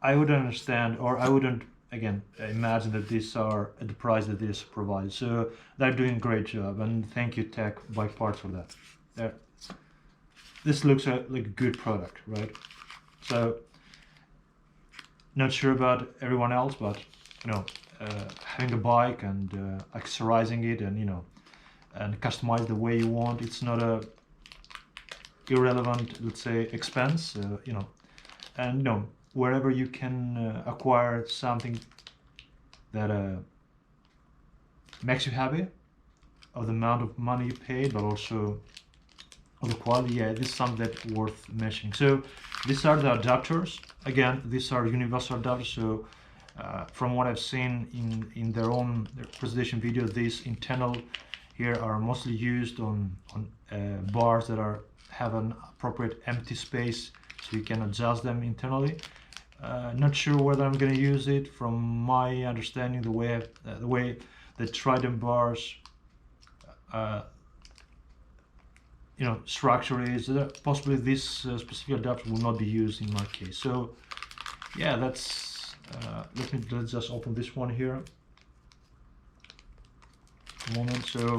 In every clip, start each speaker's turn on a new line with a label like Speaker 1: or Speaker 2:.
Speaker 1: I would understand, or I wouldn't again imagine that these are at the price that this provides. So they're doing a great job, and thank you TEC Bike Parts for that. There, this looks like a good product, right? So not sure about everyone else, but you know, having a bike and accessorizing it, and you know, and customize the way you want, it's not a irrelevant, let's say, expense, you know, and you know, wherever you can acquire something that makes you happy of the amount of money you paid, but also of the quality, yeah, this is something that's worth mentioning. So these are the adapters. Again, these are universal adapters. So from what I've seen in their presentation video, these internal here are mostly used on bars that have an appropriate empty space, so you can adjust them internally. Not sure whether I'm going to use it. From my understanding, the way the Trident bars you know, structure is, possibly this specific adapter will not be used in my case. So yeah, that's let's just open this one here a moment. So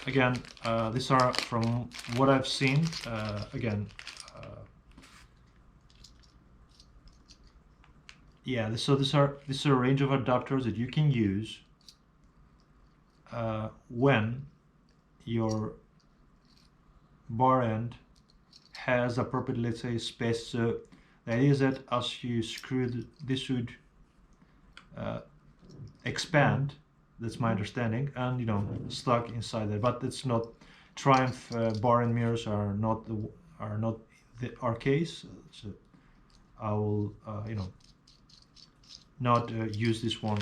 Speaker 1: again, these are from what I've seen. Again, yeah, so this is a range of adapters that you can use when your bar end has appropriate, let's say, space. So the idea is that as you screw this would expand. That's my understanding, and you know, stuck inside there. But it's not. Triumph bar end mirrors are not our case. So I will you know, not use this one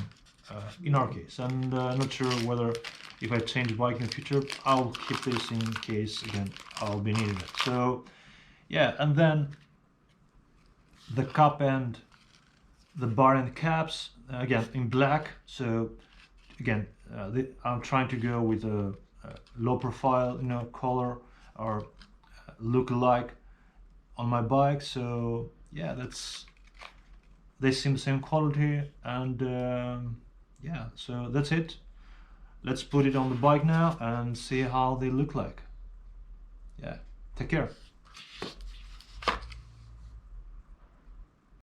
Speaker 1: in our case, and not sure whether if I change bike in the future, I'll keep this in case again I'll be needing it. So yeah, and then the cup end, the bar end caps, again in black. So again, I'm trying to go with a low profile, you know, color or look alike on my bike. So yeah, they seem the same quality, and yeah, so that's it. Let's put it on the bike now and see how they look like. Yeah, take care.